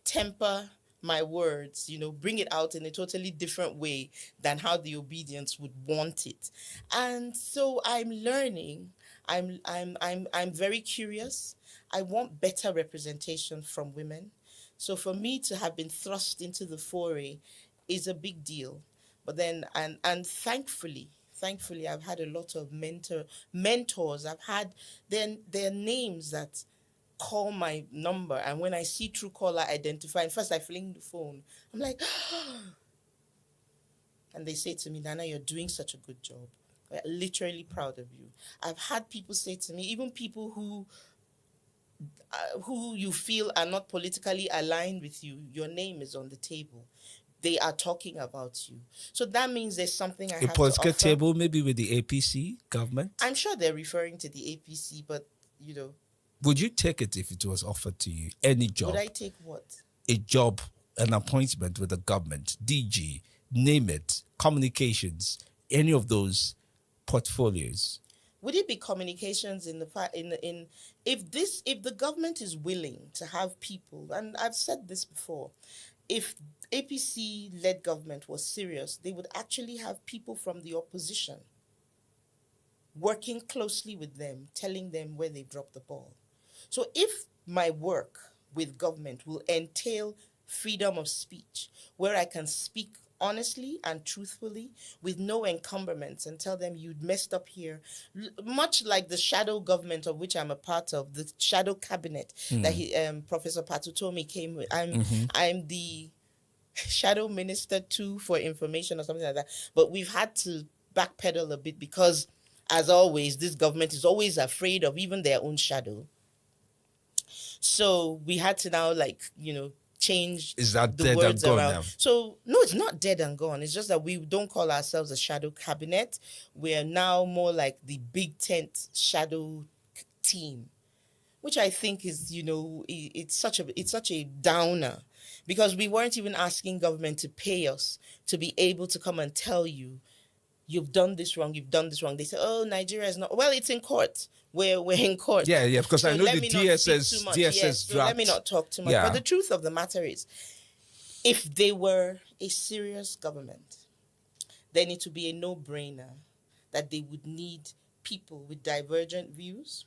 temper my words, bring it out in a totally different way than how the obedience would want it. And so I'm learning. I'm very curious. I want better representation from women. So for me to have been thrust into the foray is a big deal. But then and thankfully I've had a lot of mentors. I've had their names that call my number, and when I see Truecaller identifying, first I fling the phone. I'm like, and they say to me, Nana, you're doing such a good job. We're literally proud of you. I've had people say to me, even people who you feel are not politically aligned with you, your name is on the table. They are talking about you. So that means there's something I A have to offer. political table, maybe with the APC government? I'm sure they're referring to the APC, but Would you take it if it was offered to you? Any job? would I take what? A job, an appointment with the government, DG, name it, communications, any of those portfolios? Would it be communications if the government is willing to have people, and I've said this before, if APC-led government was serious, they would actually have people from the opposition working closely with them, telling them where they dropped the ball. So if my work with government will entail freedom of speech, where I can speak honestly and truthfully with no encumberments and tell them you'd messed up here, much like the shadow government of which I'm a part of, the shadow cabinet that Professor Patutomi came with. I'm the shadow minister too for information or something like that. But we've had to backpedal a bit because, as always, this government is always afraid of even their own shadow. So we had to now, change Is that the dead words and gone around. now? So no, it's not dead and gone. It's just that we don't call ourselves a shadow cabinet. We are now more like the big tent shadow team, which I think is, it's such a downer, because we weren't even asking government to pay us to be able to come and tell you, you've done this wrong, you've done this wrong. They say, oh, Nigeria is not, well, it's in court. We're in court. Yeah, because So I know let the me not speak DSS too much. DSS Yes, so draft. let me not talk too much. Yeah. But the truth of the matter is, if they were a serious government, then it would be a no-brainer that they would need people with divergent views,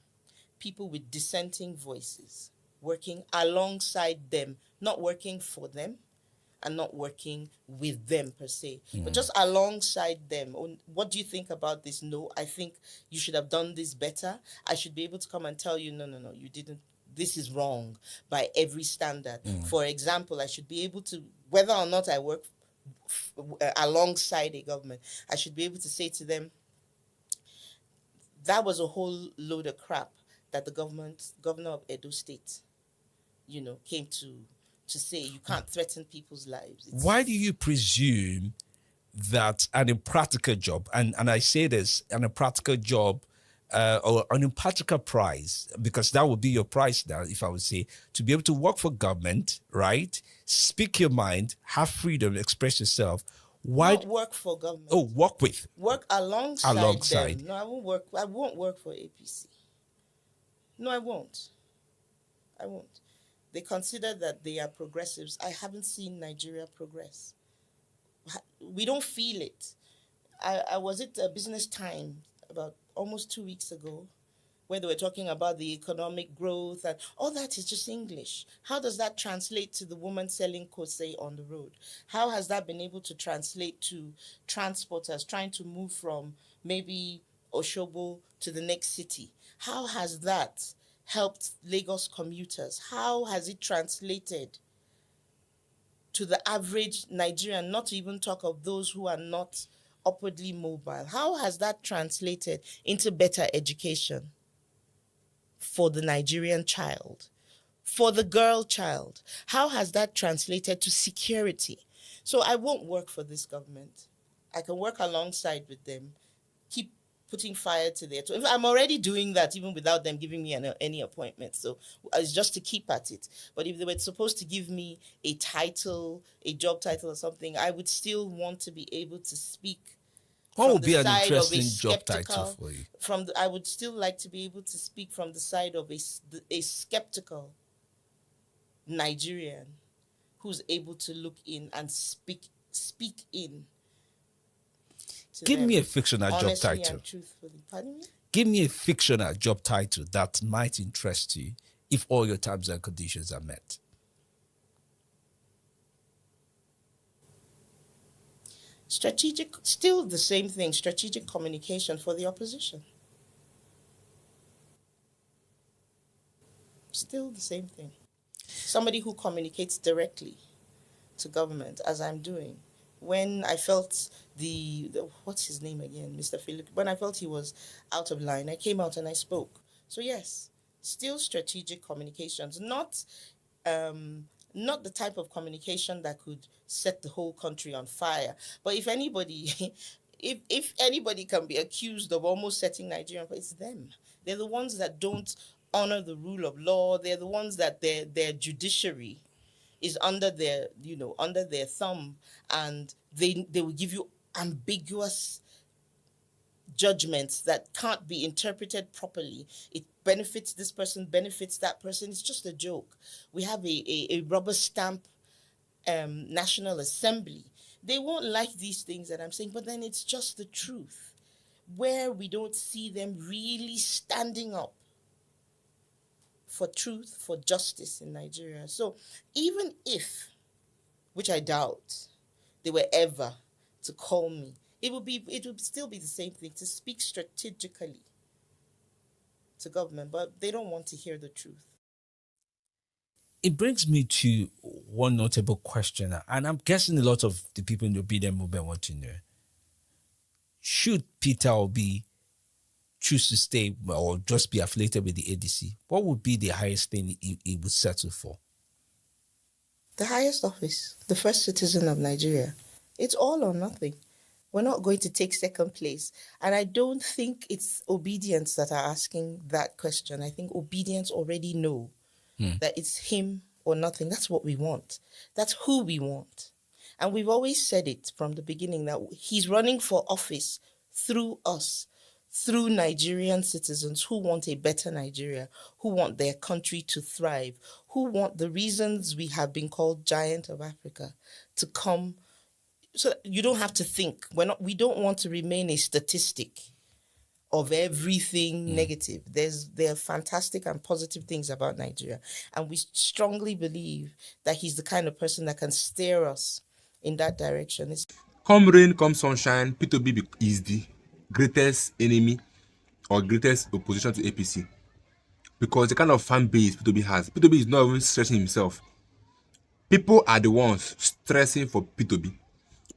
people with dissenting voices, working alongside them, not working for them and not working with them per se, but just alongside them. What do you think about this? No, I think you should have done this better. I should be able to come and tell you, no, you didn't. This is wrong by every standard. For example, I should be able to, whether or not I work alongside a government, I should be able to say to them, that was a whole load of crap that the governor of Edo State, came to say. You can't threaten people's lives. Why do you presume that an impractical job, and I say this, an impractical job or an impractical prize, because that would be your prize now, if I would say, to be able to work for government, right? Speak your mind, have freedom, express yourself. Why not work for government? Oh, work with. Work alongside them. No, I won't work for APC. No, I won't. They consider that they are progressives. I haven't seen Nigeria progress. We don't feel it. I was at Business Time about almost 2 weeks ago, where they were talking about the economic growth and all that is just English. How does that translate to the woman selling kose on the road? How has that been able to translate to transporters trying to move from maybe Oshobo to the next city? How has that helped Lagos commuters? How has it translated to the average Nigerian, not to even talk of those who are not upwardly mobile? How has that translated into better education for the Nigerian child, for the girl child? How has that translated to security? So I won't work for this government. I can work alongside with them, keep putting fire to their toe. I'm already doing that even without them giving me any appointments. So it's just to keep at it. But if they were supposed to give me a title, a job title or something, I would still want to be able to speak. What would be an interesting job title for you? I would still like to be able to speak from the side of a skeptical Nigerian who's able to look in and speak in. Give me a fictional job title. And truthfully. Pardon me? Give me a fictional job title that might interest you if all your terms and conditions are met. Still the same thing, strategic communication for the opposition. Still the same thing. Somebody who communicates directly to government, as I'm doing. When I felt what's his name again, Mr. Philip, when I felt he was out of line, I came out and I spoke. So yes, still strategic communications, not the type of communication that could set the whole country on fire. But if anybody, if anybody can be accused of almost setting Nigeria on fire, it's them. They're the ones that don't honor the rule of law. They're the ones that their judiciary is under their thumb, and they will give you ambiguous judgments that can't be interpreted properly. It benefits this person, benefits that person. It's just a joke. We have a rubber stamp National Assembly. They won't like these things that I'm saying, but then it's just the truth, where we don't see them really standing up for truth, for justice in Nigeria. So even if, which I doubt, they were ever to call me, it would still be the same thing, to speak strategically to government, but they don't want to hear the truth. It brings me to one notable question, and I'm guessing a lot of the people in the obedient movement want to know. Should Peter Obi choose to stay or just be affiliated with the ADC, what would be the highest thing he would settle for? The highest office, the first citizen of Nigeria. It's all or nothing. We're not going to take second place. And I don't think it's Obedience that are asking that question. I think Obedience already know that it's him or nothing. That's what we want. That's who we want. And we've always said it from the beginning that he's running for office through us, through Nigerian citizens who want a better Nigeria, who want their country to thrive, who want the reasons we have been called Giant of Africa to come. So you don't have to think. We don't want to remain a statistic of everything negative. There are fantastic and positive things about Nigeria. And we strongly believe that he's the kind of person that can steer us in that direction. Come rain, come sunshine, P2B is the greatest enemy or greatest opposition to APC. Because the kind of fan base P2B has, P2B is not even stressing himself. People are the ones stressing for P2B.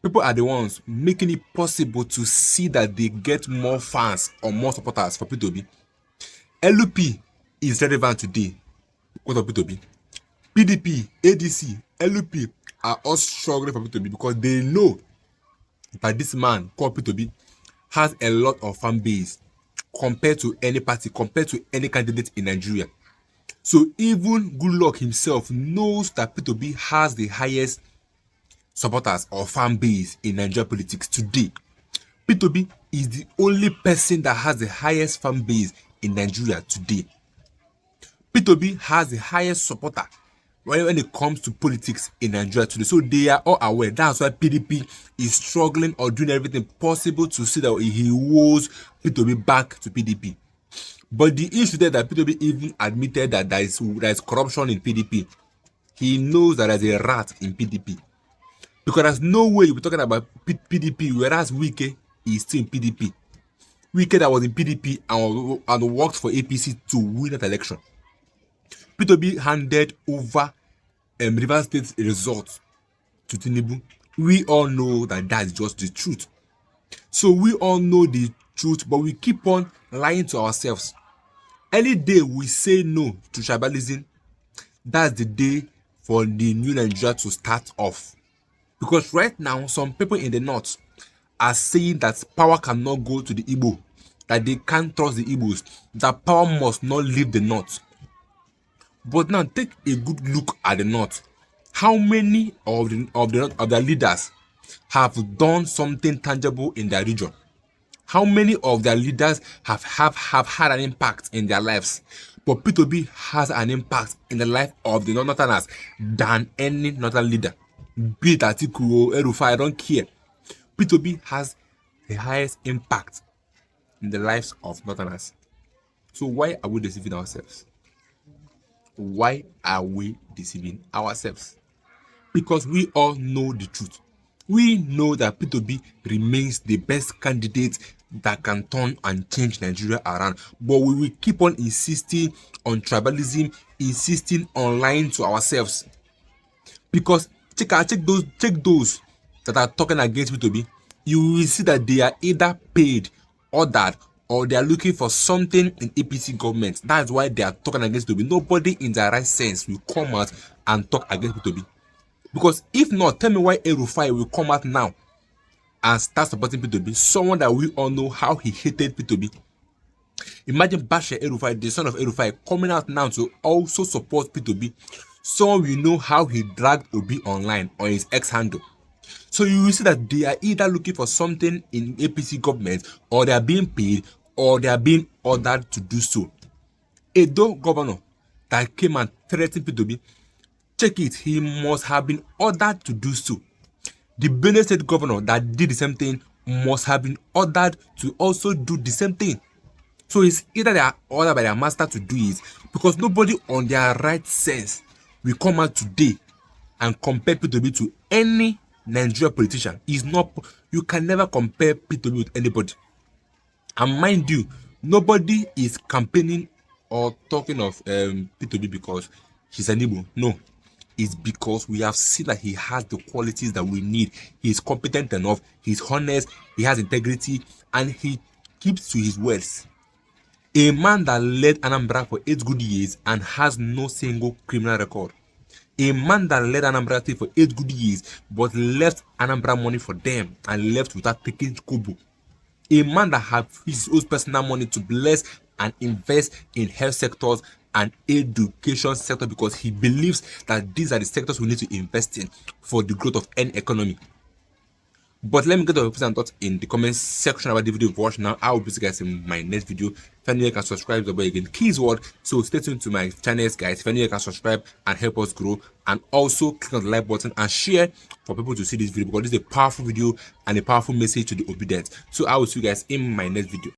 People are the ones making it possible to see that they get more fans or more supporters for P2B. LP is relevant today because of P2B. PDP, ADC, LP are all struggling for P2B because they know that this man called P2B has a lot of fan base compared to any party, compared to any candidate in Nigeria. So even Goodluck himself knows that P2B has the highest supporters or fan base in Nigerian politics today. P2B is the only person that has the highest fan base in Nigeria today. P2B has the highest supporter when it comes to politics in Nigeria today. So they are all aware. That's why PDP is struggling or doing everything possible to see that he woes P2B back to PDP. But the issue there that P2B even admitted that there is corruption in PDP. He knows that there's a rat in PDP. Because there's no way you'll be talking about PDP, whereas Wike is still in PDP. Wike that was in PDP and worked for APC to win that election. P2B handed over Rivers State's results to Tinubu. We all know that that's just the truth. So we all know the truth, but we keep on lying to ourselves. Any day we say no to tribalism, that's the day for the new Nigeria to start off. Because right now, some people in the north are saying that power cannot go to the Igbo, that they can't trust the Igbos, that power must not leave the north. But now take a good look at the north. How many of their leaders have done something tangible in their region? How many of their leaders have had an impact in their lives? But P2B has an impact in the life of the northerners than any northern leader. Be it Atiku or El-Rufai, I don't care. P2B has the highest impact in the lives of northerners. So why are we deceiving ourselves? Why are we deceiving ourselves? Because we all know the truth. We know that P2B remains the best candidate that can turn and change Nigeria around. But we will keep on insisting on tribalism, insisting on lying to ourselves. Because check those that are talking against P2B. You will see that they are either paid, ordered, or they are looking for something in APC government. That's why they are talking against P2B. Nobody in their right sense will come out and talk against P2B. Because if not, tell me why El-Rufai will come out now and start supporting P2B. Someone that we all know how he hated P2B. Imagine Bashir El-Rufai, the son of El-Rufai, coming out now to also support P2B. Someone we know how he dragged Obi online on his X handle. So you will see that they are either looking for something in APC government, or they are being paid, or they are being ordered to do so. Edo governor that came and threatened P2B, check it, he must have been ordered to do so. The Benue State governor that did the same thing must have been ordered to also do the same thing. So it's either they are ordered by their master to do it, because nobody on their right sense will come out today and compare P2B to any Nigerian politician. Is not, you can never compare P2B with anybody. And mind you, nobody is campaigning or talking of P2B because she's an Igbo. No. It's because we have seen that he has the qualities that we need. He's competent enough, he's honest, he has integrity, and he keeps to his words. A man that led Anambra for 8 good years and has no single criminal record. A man that led Anambra State for 8 good years but left Anambra money for them and left without taking kobo. A man that had his own personal money to bless and invest in health sectors and education sector, because he believes that these are the sectors we need to invest in for the growth of any economy. But let me get your opinions and thoughts in the comment section about the video you've watched now. I will be seeing you guys in my next video. If any of you can subscribe, the boy again, keys word. So stay tuned to my channels, guys. If any of you can subscribe and help us grow, and also click on the like button and share for people to see this video, because this is a powerful video and a powerful message to the obedient. So I will see you guys in my next video.